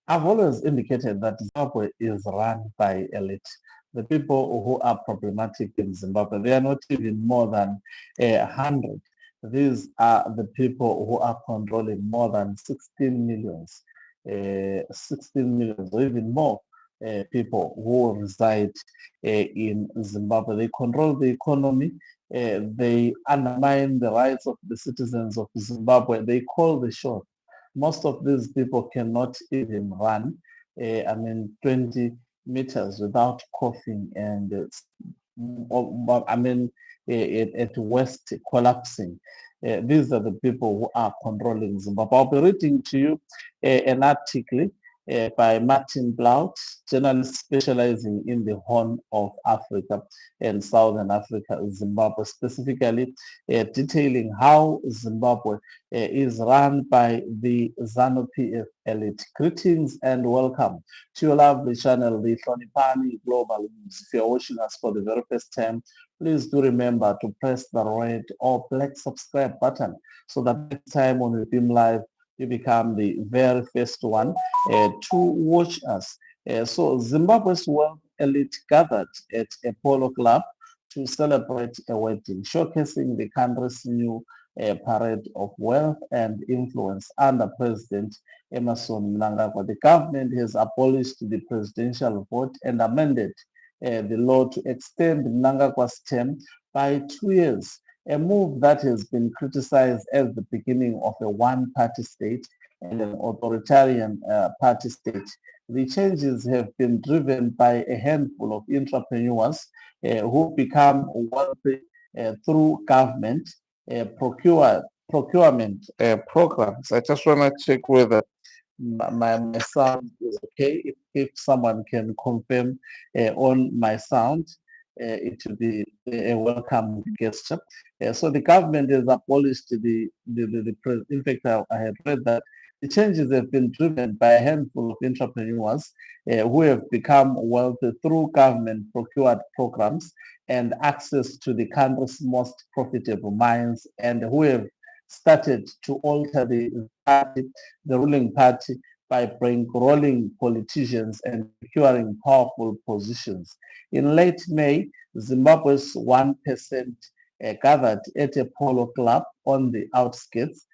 I've always indicated that Zimbabwe is run by elite. The people who are problematic in Zimbabwe, they are not even more than 100. These are the people who are controlling more than 16 millions, 16 millions or even more people who reside in Zimbabwe. They control the economy. They undermine the rights of the citizens of Zimbabwe. They call the shots. Most of these people cannot even run, 20 meters without coughing and, at worst, collapsing. These are the people who are controlling Zimbabwe. I'll be reading to you an article by Martin Blaut, journalist specializing in the Horn of Africa and Southern Africa, Zimbabwe, specifically detailing how Zimbabwe is run by the ZANU-PF elite. Greetings and welcome to your lovely channel, the Hlonipani Global News. If you're watching us for the very first time, please do remember to press the red or black subscribe button so that next time when we beam live, you become the very first one to watch us. So Zimbabwe's wealth elite gathered at a polo club to celebrate a wedding, showcasing the country's new parade of wealth and influence under President Emerson Mnangagwa. The government has abolished the presidential vote and amended the law to extend Mnangagwa's term by 2 years, a move that has been criticized as the beginning of a one-party state and an authoritarian party state. The changes have been driven by a handful of entrepreneurs who become wealthy through government procurement programs. I just want to check whether my sound is okay. If someone can confirm on my sound, it will be a welcome gesture. So the government has abolished in fact, I had read that the changes have been driven by a handful of entrepreneurs who have become wealthy through government procured programs and access to the country's most profitable mines, and who have started to alter the ruling party by bankrolling politicians and securing powerful positions. In late May, Zimbabwe's 1% gathered at a polo club on the outskirts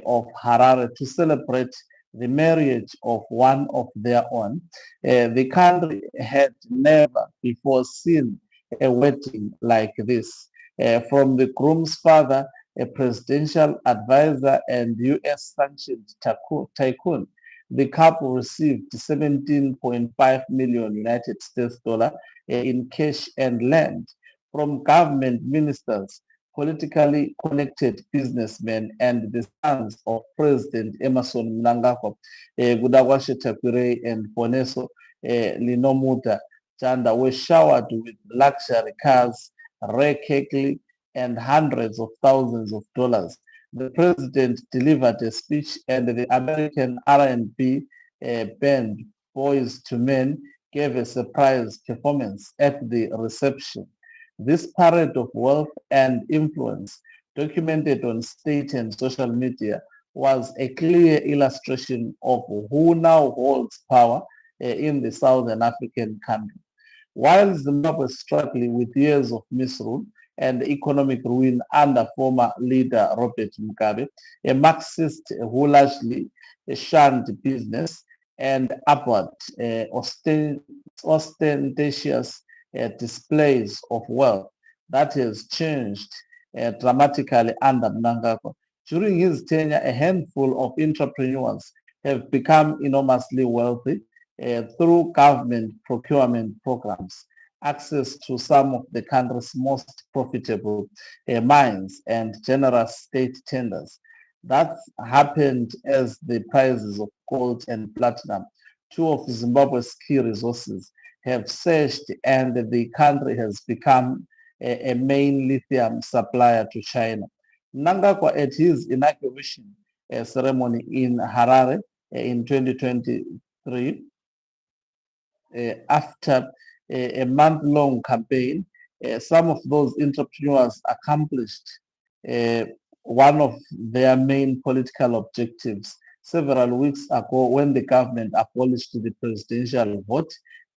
of Harare to celebrate the marriage of one of their own. The country had never before seen a wedding like this. From the groom's father, a presidential advisor and U.S. sanctioned tycoon, the couple received 17.5 million United States dollar in cash and land from government ministers, politically connected businessmen, and the sons of President Emerson Mnangagwa, Gudagwashe Takwire and Boneso Linomuda Chanda were showered with luxury cars, rare cake, and hundreds of thousands of dollars. The president delivered a speech, and the American R&B band Boys to Men gave a surprise performance at the reception. This parade of wealth and influence, documented on state and social media, was a clear illustration of who now holds power in the Southern African country. While Zimbabwe is struggling with years of misrule and economic ruin under former leader Robert Mugabe, a Marxist who largely shunned business and upward ostentatious displays of wealth that has changed dramatically under Mnangagwa. During his tenure, a handful of entrepreneurs have become enormously wealthy through government procurement programs, access to some of the country's most profitable mines, and generous state tenders. That happened as the prices of gold and platinum, two of Zimbabwe's key resources, have surged, and the country has become a main lithium supplier to China. Mnangagwa, at his inauguration ceremony in Harare in 2023, after a month-long campaign, some of those entrepreneurs accomplished one of their main political objectives, several weeks ago when the government abolished the presidential vote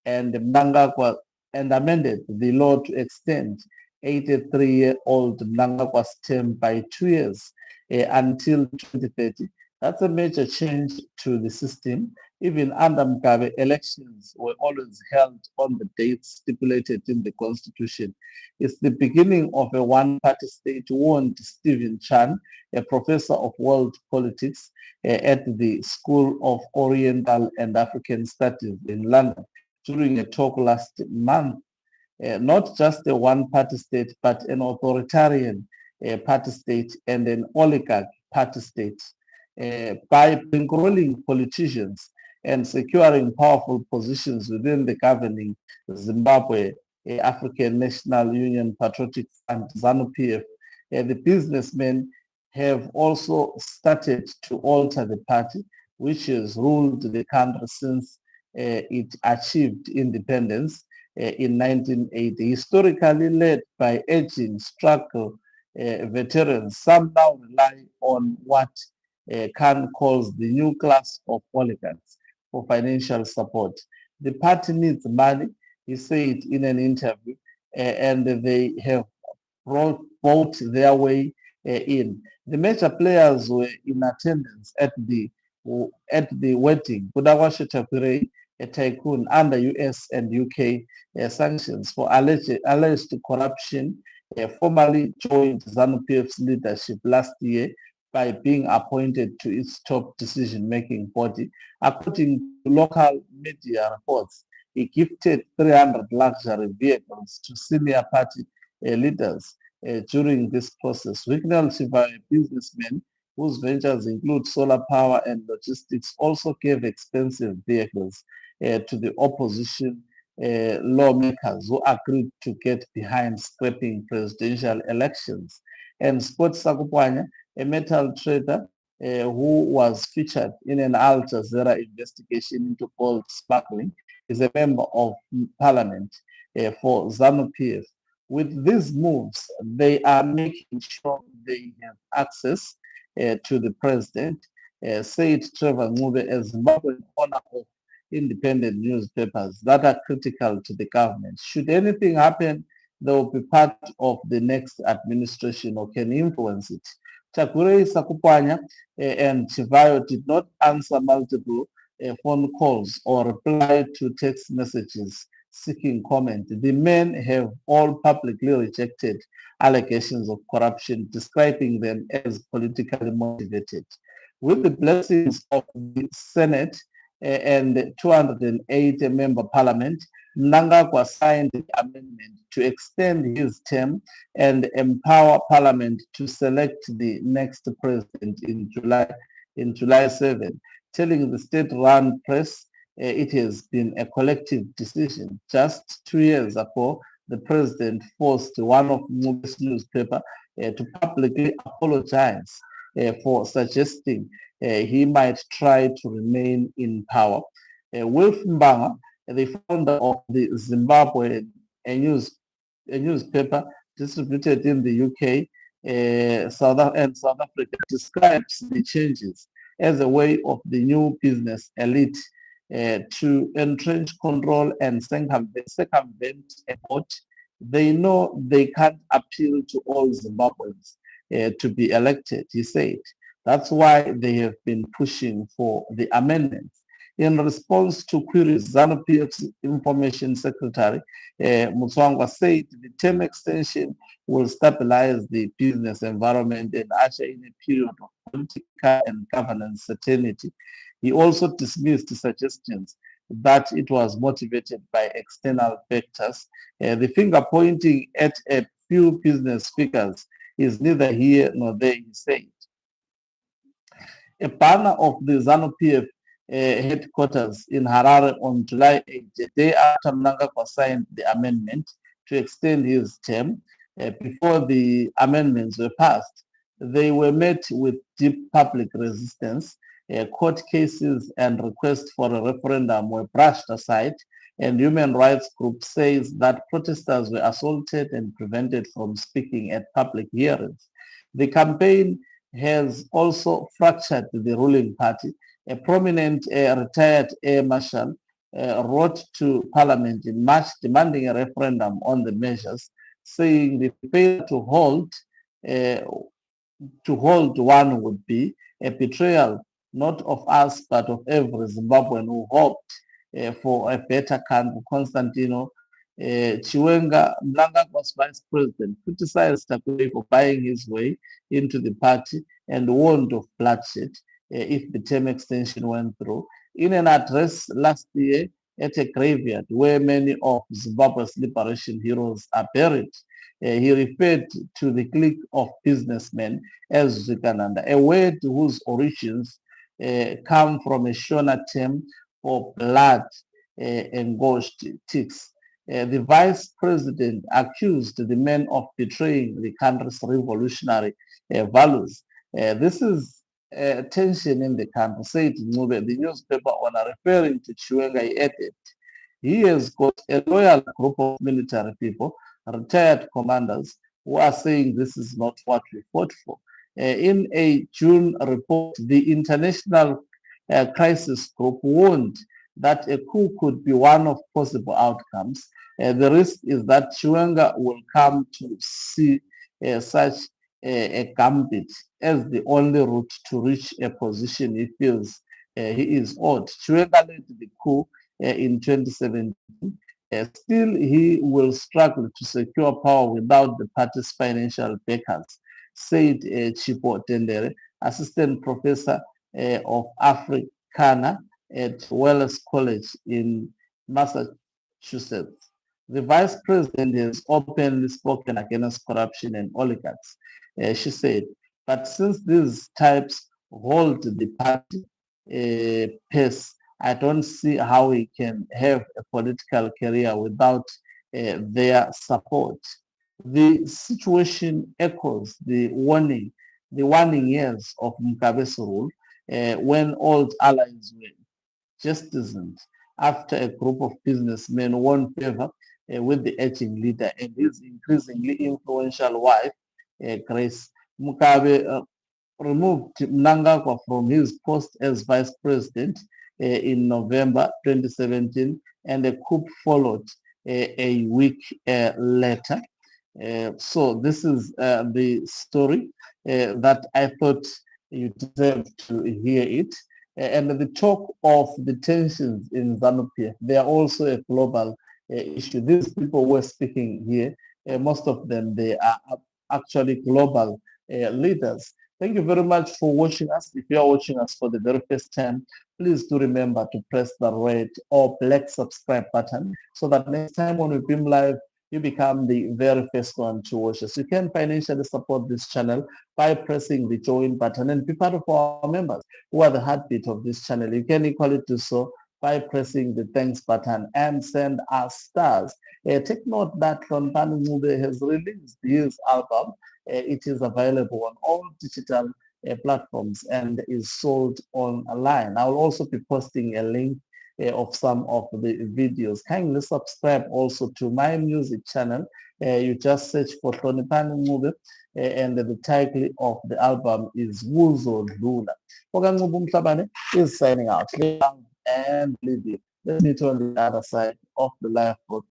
and Mnangagwa and amended the law to extend 83-year-old Mnangagwa's term by 2 years until 2030. That's a major change to the system. Even under Mugabe, elections were always held on the dates stipulated in the constitution. It's the beginning of a one-party state, warned Stephen Chan, a professor of world politics at the School of Oriental and African Studies in London during a talk last month. Not just a one-party state, but an authoritarian party state and an oligarch party state. By bankrolling politicians and securing powerful positions within the governing Zimbabwe African National Union Patriotic Front, ZANU-PF, the businessmen have also started to alter the party, which has ruled the country since it achieved independence in 1980, historically led by aging struggle veterans. Some now rely on what Khan calls the new class of oligarchs for financial support. The party needs money, he said in an interview, and they have bought their way in. The major players were in attendance at the wedding. Budawashe Takurei, a tycoon under US and UK sanctions for alleged corruption, formally joined ZANU-PF's leadership last year by being appointed to its top decision-making body. According to local media reports, he gifted 300 luxury vehicles to senior party leaders during this process. Wignell Chiva, a businessman whose ventures include solar power and logistics, also gave expensive vehicles to the opposition lawmakers who agreed to get behind scrapping presidential elections. And Scott Sakupwanya, a metal trader who was featured in an Al Jazeera investigation into gold smuggling, is a member of parliament for ZANU-PF. With these moves, they are making sure they have access to the president, said Trevor Ngube, a Zimbabwean owner of independent newspapers that are critical to the government. Should anything happen, they will be part of the next administration or can influence it. Takurei, Sakupwanya, and Chivayo did not answer multiple phone calls or reply to text messages seeking comment. The men have all publicly rejected allegations of corruption, describing them as politically motivated. With the blessings of the Senate and 208-member parliament, Mnangagwa signed the amendment to extend his term and empower parliament to select the next president in July 7, telling the state-run press it has been a collective decision. Just 2 years ago, the president forced one of Mugabe's newspaper to publicly apologize for suggesting he might try to remain in power. Wilf Mbanga, the founder of the Zimbabwe newspaper distributed in the UK and South Africa, describes the changes as a way of the new business elite to entrench control and circumvent a vote. They know they can't appeal to all Zimbabweans to be elected, he said. That's why they have been pushing for the amendments. In response to queries, ZANU-PF's information secretary, Mutswangwa, said the term extension will stabilize the business environment and usher in a period of political and governance certainty. He also dismissed suggestions that it was motivated by external factors. The finger pointing at a few business figures is neither here nor there, he said. A banner of the ZANU-PF headquarters in Harare on July 8, a day after Mnangagwa signed the amendment to extend his term. Before the amendments were passed, they were met with deep public resistance. Court cases and requests for a referendum were brushed aside, and human rights group says that protesters were assaulted and prevented from speaking at public hearings. The campaign has also fractured the ruling party. A prominent retired air marshal wrote to Parliament in March demanding a referendum on the measures, saying the failure uh, to hold one would be a betrayal not of us but of every Zimbabwean who hoped for a better country. Constantino Chiwenga, Mnangagwa's vice president, criticized Takuei for buying his way into the party and warned of bloodshed if the term extension went through. In an address last year at a graveyard where many of Zimbabwe's liberation heroes are buried, he referred to the clique of businessmen as Zikananda, a word whose origins come from a Shona term for blood engorged ticks. The vice president accused the men of betraying the country's revolutionary values. This is tension in the country, said Ngube, the newspaper owner, referring to Chiwenga. He added, he has got a loyal group of military people, retired commanders, who are saying this is not what we fought for. In a June report, the International Crisis Group warned that a coup could be one of possible outcomes. The risk is that Chiwenga will come to see such a gambit as the only route to reach a position he feels he is owed. Chiwenga led the coup in 2017. Still, he will struggle to secure power without the party's financial backers, said Chipo Tendere, assistant professor of Africana at Wells College in Massachusetts. The vice president has openly spoken against corruption and oligarchs, she said. But since these types hold the party pace, I don't see how he can have a political career without their support. The situation echoes the warning years of Mugabe's rule when old allies were jettisoned after a group of businessmen won favor with the aging leader and his increasingly influential wife, Grace. Mugabe removed Mnangagwa from his post as vice president in November 2017, and a coup followed a week later. So this is the story that I thought you deserve to hear it. And the talk of the tensions in ZANU-PF, they are also a global issue. These people who are speaking here, most of them, they are actually global leaders. Thank you very much for watching us. If you are watching us for the very first time, please do remember to press the red or black subscribe button so that next time when we beam live, you become the very first one to watch us. You can financially support this channel by pressing the join button and be part of our members who are the heartbeat of this channel. You can equally do so by pressing the thanks button and send us stars. Take note that Ronpan Mube has released his album. It is available on all digital platforms and is sold online. I will also be posting a link of some of the videos. Kindly subscribe also to my music channel. You just search for Ronpan Mube and the title of the album is Wuzo Lula. Ogangubu Mhlabane is signing out. Live and live it. Let's meet on the other side of the life road.